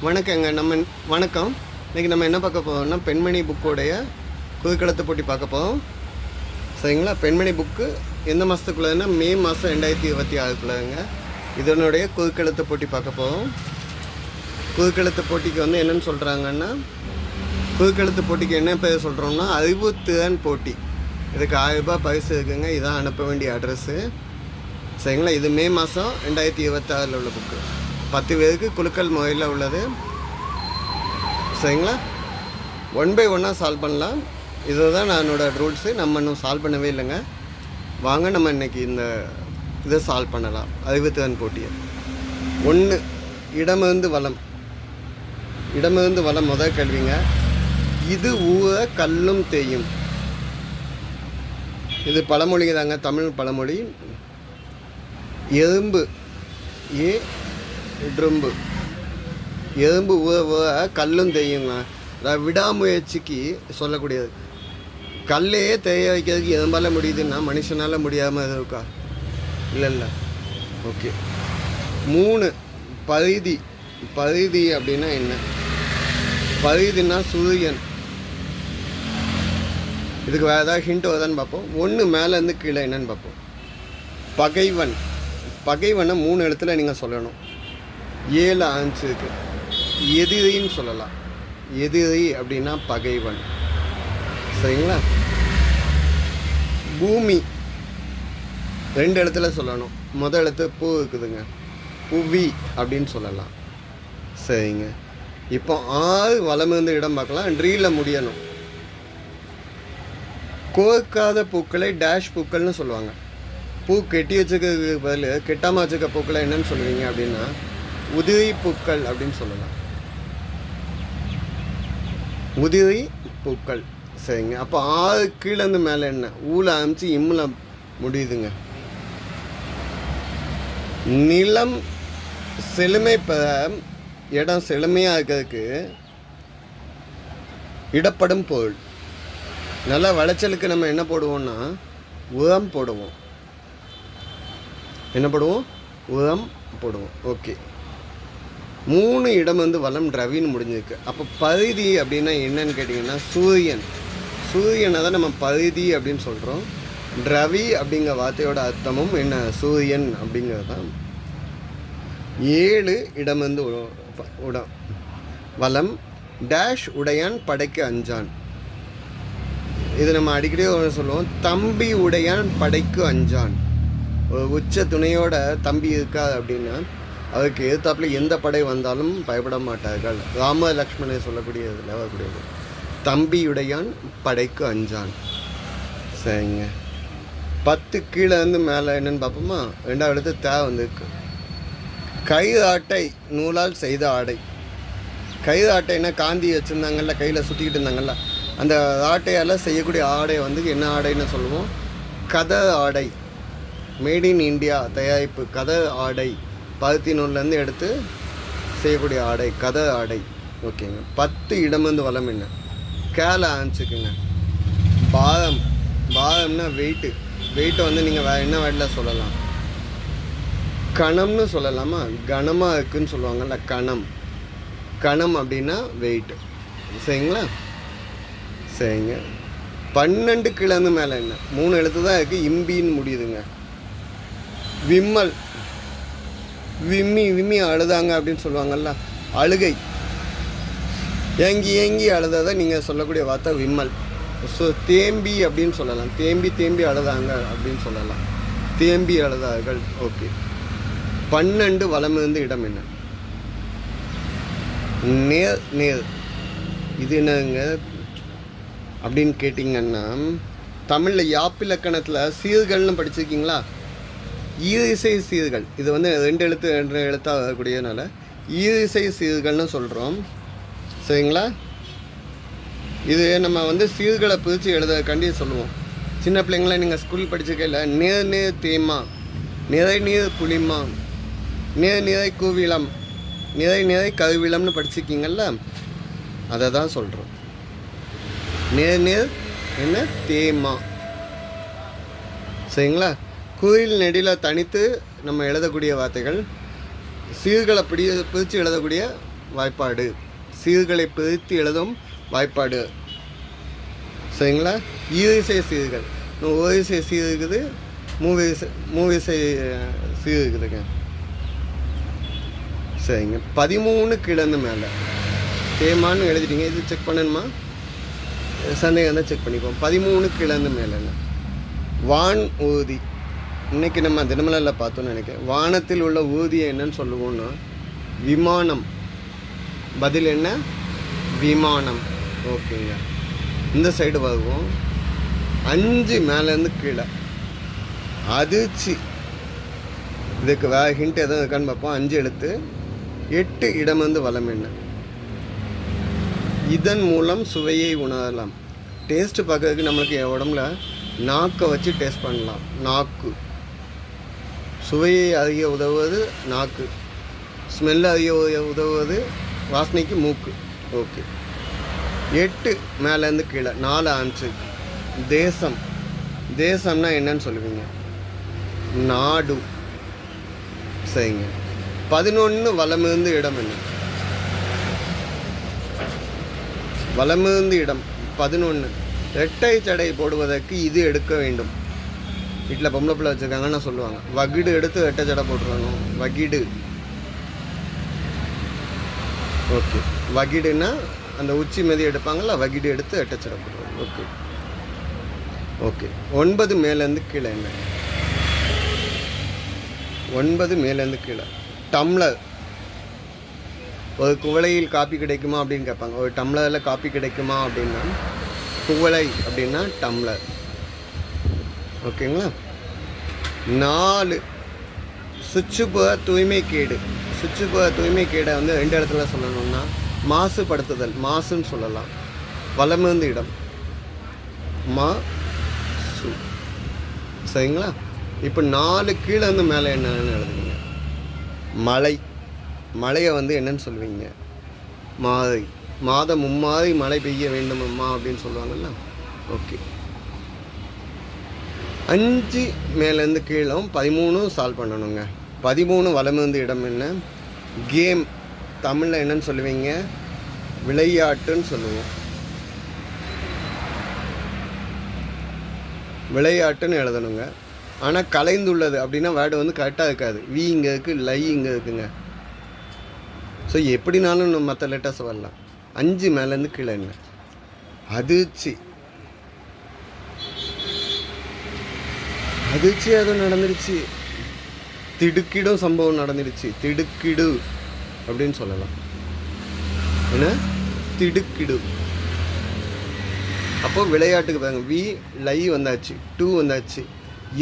வணக்கங்க. வணக்கம். இன்றைக்கி நம்ம என்ன பார்க்க போகிறோம்னா பெண்மணி புக்கோடைய குதுக்கெழுத்து போட்டி பார்க்க போகிறோம். சரிங்களா? பெண்மணி புக்கு எந்த மாதத்துக்குள்ளேன்னா மே மாதம் 2026க்குள்ளங்க இதனுடைய குதுக்கெழுத்து போட்டி பார்க்க போகிறோம். குதுக்கெழுத்து போட்டிக்கு வந்து என்னென்னு சொல்கிறாங்கன்னா, குதுக்கெழுத்து போட்டிக்கு என்ன பேர் சொல்கிறோம்னா அறிவுத்திறன் போட்டி. இதுக்கு 1000 ரூபாய் பரிசு இருக்குங்க. இதான் அனுப்ப வேண்டிய அட்ரெஸ்ஸு. சரிங்களா? இது மே மாதம் 2026 உள்ள புக்கு. 10 பேருக்கு குலுக்கல் முறையில் உள்ளது. சரிங்களா? 1 by 1 சால்வ் பண்ணலாம். இதுதான் என்னோடய ரூல்ஸு. நம்ம இன்னும் சால்வ் பண்ணவே இல்லைங்க. வாங்க நம்ம இன்றைக்கி இதை சால்வ் பண்ணலாம். அறிவுத்திறன் போட்டியை. 1 இடமிருந்து வலம். இடமிருந்து வலம் முதல் கேள்விங்க. இது ஊற கல்லும் தேயும். இது பழமொழி தாங்க, தமிழ் பழமொழி. எறும்பு இடும்பு. எறும்பு ஊற ஊற கல்லும் தேயுங்க. விடாமுயற்சிக்கு சொல்லக்கூடியது. கல்லையே தேய வைக்கிறதுக்கு எறும்பால் முடியுதுன்னா மனுஷனால் முடியாமல் இருக்கா? இல்லை. ஓகே. 3 பரிதி. பரிதி அப்படின்னா என்ன? பரிதின்னா சூரியன். இதுக்கு வேறு ஏதாவது ஹிண்ட் வருதான்னு பார்ப்போம். 1 மேலேருந்து கீழே என்னன்னு பார்ப்போம். பகைவன். பகைவனை 3 எழுத்துல நீங்கள் சொல்லணும். 7 ஆன்சு இருக்குது. எதிரின்னு சொல்லலாம். எதிரி அப்படின்னா பகைவன். சரிங்களா? பூமி 2 எழுத்துல சொல்லணும். முதல் எழுத்து பூ இருக்குதுங்க. புவி அப்படின்னு சொல்லலாம். சரிங்க. இப்போ 6 வலமிருந்து இடம் பார்க்கலாம். ட்ரீல முடியணும். கோர்க்காத பூக்களை டேஷ் பூக்கள்னு சொல்லுவாங்க. பூ கெட்டி வச்சுக்கிறதுக்கு பதில் கெட்டாமல் வச்சுக்க பூக்களை என்னன்னு சொல்லுவீங்க அப்படின்னா உதிரி பூக்கள் அப்படின்னு சொல்லலாம். உதிரி பூக்கள். சரிங்க. அப்போ 6 கீழேருந்து மேலே என்ன? ஊல ஆரம்பிச்சு இம்முல முடியுதுங்க. நிலம் செழுமை பெற இடம் செழுமையாக இருக்கிறதுக்கு இடப்படும் பொருள். நல்ல விளைச்சலுக்கு நம்ம என்ன போடுவோம்னா உரம் போடுவோம். என்ன போடுவோம்? உரம் போடுவோம். ஓகே. 3 இடம் வந்து வலம் ரவின்னு முடிஞ்சிருக்கு. அப்போ பரிதி அப்படின்னா என்னன்னு கேட்டிங்கன்னா சூரியன். சூரியனை தான் நம்ம பரிதி அப்படின்னு சொல்கிறோம். ரவி அப்படிங்கிற வார்த்தையோட அர்த்தமும் என்ன? சூரியன் அப்படிங்கிறது தான். 7 இடம் வந்து உடம் வலம் டேஷ் உடையான் படைக்கு அஞ்சான். இது நம்ம அடிக்கடி சொல்லுவோம். தம்பி உடையான் படைக்கு அஞ்சான். ஒரு உச்ச துணையோட தம்பி இருக்கா அப்படின்னா அதுக்கு எதிர்த்தாப்புல எந்த படை வந்தாலும் பயப்பட மாட்டார்கள். ராம லக்ஷ்மணை சொல்லக்கூடியதில் வரக்கூடியது. தம்பியுடையான் படைக்கு அஞ்சான். சரிங்க. 10 கீழே இருந்து மேலே என்னென்னு பார்ப்போமா? 2வது எழுத்து தே வந்துருக்கு. கயிறு ஆட்டை நூலால் செய்த ஆடை. கயிறு ஆட்டைன்னா காந்தி வச்சுருந்தாங்கல்ல, கையில் சுற்றிக்கிட்டு இருந்தாங்கல்ல, அந்த ஆட்டையால் செய்யக்கூடிய ஆடை வந்து என்ன ஆடைன்னு சொல்லுவோம்? கதர் ஆடை. மேட் இன் இந்தியா தயாரிப்பு. கதர் ஆடை. பருத்தி நூல்லேருந்து எடுத்து செய்யக்கூடிய ஆடை கதர் ஆடை. ஓகேங்க. 10 இடமிருந்து வலம் என்ன? கேல ஆரம்பிச்சுக்குங்க. பாரம். பாரம்னா வெயிட்டு. வெயிட்டை வந்து நீங்கள் வேறு என்ன வேர்டில் சொல்லலாம்? கணம்னு சொல்லலாமா? கனமாக இருக்குதுன்னு சொல்லுவாங்கள்ல, கணம். கணம் அப்படின்னா வெயிட்டு. சரிங்களா? சரிங்க. 12 கிலோந்து மேலே என்ன? 3 எழுத்து தான் இருக்குது. இம்பின்னு முடியுதுங்க. விம்மல். விம்மி அழுதாங்க அப்படின்னு சொல்லுவாங்கள்ல, அழுகை. ஏங்கி அழுதாத நீங்கள் சொல்லக்கூடிய வார்த்தை விம்மல். ஸோ தேம்பி அப்படின்னு சொல்லலாம். தேம்பி அழுதாங்க அப்படின்னு சொல்லலாம். தேம்பி அழுதார்கள். ஓகே. 12 வலமிருந்து இடம் என்ன? நேர். இது என்னங்க அப்படின்னு கேட்டிங்கன்னா, தமிழில் யாப்பிலக்கணத்தில் சீர்கள்னு படிச்சிருக்கீங்களா? ஈரிசை சீர்கள். இது வந்து 2 எழுத்தாக வரக்கூடியதுனால ஈரிசை சீர்கள்னு சொல்கிறோம். சரிங்களா? இது நம்ம வந்து சீர்களை பிரித்து எழுதக்காண்டி சொல்லுவோம். சின்ன பிள்ளைங்களாம் நீங்கள் ஸ்கூல் படிச்சிருக்கையில் நேர் தேமா, நீர் புளிமா, நிறை கூவிளம், நிறை கருவிளம்னு படிச்சிருக்கீங்கள்ல, அதை தான் சொல்கிறோம். நேர் என்ன? தேமா. சரிங்களா? குயில் நெடியில் தனித்து நம்ம எழுதக்கூடிய வார்த்தைகள். சீர்களை பிரித்து எழுதக்கூடிய வாய்ப்பாடு. சீர்களை பிரித்து எழுதும் வாய்ப்பாடு. சரிங்களா? ஈரிசை சீர்கள். ஓரிசை சீர் இருக்குது, மூவிசை சீர் இருக்குதுங்க. சரிங்க. 13 கிழந்து மேலே தேமான்னு எழுதிட்டீங்க. இது செக் பண்ணணுமா? சந்தேகம் தான் செக் பண்ணிப்போம். 13 கிழந்து மேலேங்க வான் ஊதி. இன்றைக்கி நம்ம தினமலரில் பார்த்தோன்னு நினைக்கிறேன். வானத்தில் உள்ள ஊதியை என்னன்னு சொல்லுவோன்னா விமானம். பதில் என்ன? விமானம். ஓகேங்க. இந்த சைடு வருவோம். 5 மேலேருந்து கீழே அதிர்ச்சி. இதுக்கு வேறு ஹிண்ட் எதுவும் இருக்கான்னு பார்ப்போம். 5 எழுத்து. 8 இடமிருந்து வலம் என்ன? இதன் மூலம் சுவையை உணரலாம். டேஸ்ட்டு பார்க்கறதுக்கு நம்மளுக்கு உடம்புல நாக்கை வச்சு டேஸ்ட் பண்ணலாம். நாக்கு. சுவையை அதிக உதவுவது நாக்கு. ஸ்மெல்லு அதிக உதவுவது வாசனைக்கு மூக்கு. ஓகே. 8 மேலேருந்து கீழே 4 ஆன்சர். தேசம். தேசம்னா என்னன்னு சொல்லுவீங்க? நாடு. சரிங்க. 11 வலமிருந்து இடம் என்ன? வலமிருந்து இடம் 11. ரெட்டை சடை போடுவதற்கு இது எடுக்க வேண்டும். வீட்டில் பொம்பளை பிள்ளை வச்சுருக்காங்கன்னு சொல்லுவாங்க. வகிடு எடுத்து ரெட்டை சடை போட்டுருவாங்க. வகிடு. ஓகே. வகிடுன்னா அந்த உச்சி மதி எடுப்பாங்கள்ல, வகிடு எடுத்து ரெட்டை சடை போட்டுருவாங்க. ஓகே. ஓகே. 9 மேலேருந்து கீழே என்ன? 9 மேலேருந்து கீழே டம்ளர். ஒரு குவளையில் காப்பி கிடைக்குமா அப்படின்னு கேட்பாங்க. ஒரு டம்ளரில் காப்பி கிடைக்குமா அப்படின்னா குவளை அப்படின்னா டம்ளர். ஓகேங்களா? 4 சுற்றுப்புற தூய்மைக்கேடு. சுற்றுப்புற தூய்மைக்கேடை வந்து 2 இடத்துல சொல்லணும்னா மாசுபடுத்துதல். மாசுன்னு சொல்லலாம். வலமிருந்து இடம் மாசு. சரிங்களா? இப்போ 4 கீழே வந்து மேலே என்னன்னு எழுதுவீங்க? மழை. மழையை வந்து என்னன்னு சொல்லுவீங்க? மாறி. மாதம் மும்மாறி மழை பெய்ய வேண்டும் அம்மா அப்படின்னு சொல்லுவாங்கல்ல. ஓகே. 5 மேலேருந்து கீழே 13 சால்வ் பண்ணணுங்க. 13 வலமிருந்து இடம் என்ன? கேம். தமிழில் என்னன்னு சொல்லுவீங்க? விளையாட்டுன்னு சொல்லுவோம். விளையாட்டுன்னு எழுதணுங்க. ஆனால் கலைந்துள்ளது அப்படின்னா வேர்டு வந்து கரெக்டாக இருக்காது. வி இங்கே இருக்குது, லை இங்கே இருக்குங்க. ஸோ எப்படினாலும் மற்ற லெட்டர்ஸ் வரலாம். 5 மேலேருந்து கீழே என்ன? அதிர்ச்சி. அதிர்ச்சி அதுவும் நடந்துருச்சு. திடுக்கிடும் சம்பவம் நடந்துருச்சு. திடுக்கிடு அப்படின்னு சொல்லலாம். என்ன? திடுக்கிடு. அப்போ விளையாட்டுக்கு பாருங்க. வி லை வந்தாச்சு, 2 வந்தாச்சு.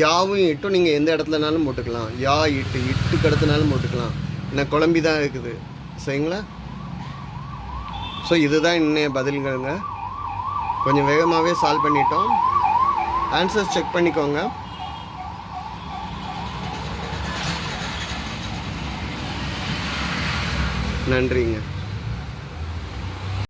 யாவும் இட்டும் நீங்கள் எந்த இடத்துலனாலும் போட்டுக்கலாம். யா இட்டு இட்டு கடத்தினாலும் போட்டுக்கலாம். என்ன குழம்பி தான் இருக்குது. சரிங்களா? ஸோ இதுதான் இன்னைய பதில்களுங்க. கொஞ்சம் வேகமாகவே சால்வ் பண்ணிட்டோம். ஆன்சர்ஸ் செக் பண்ணிக்கோங்க. நன்றிங்க.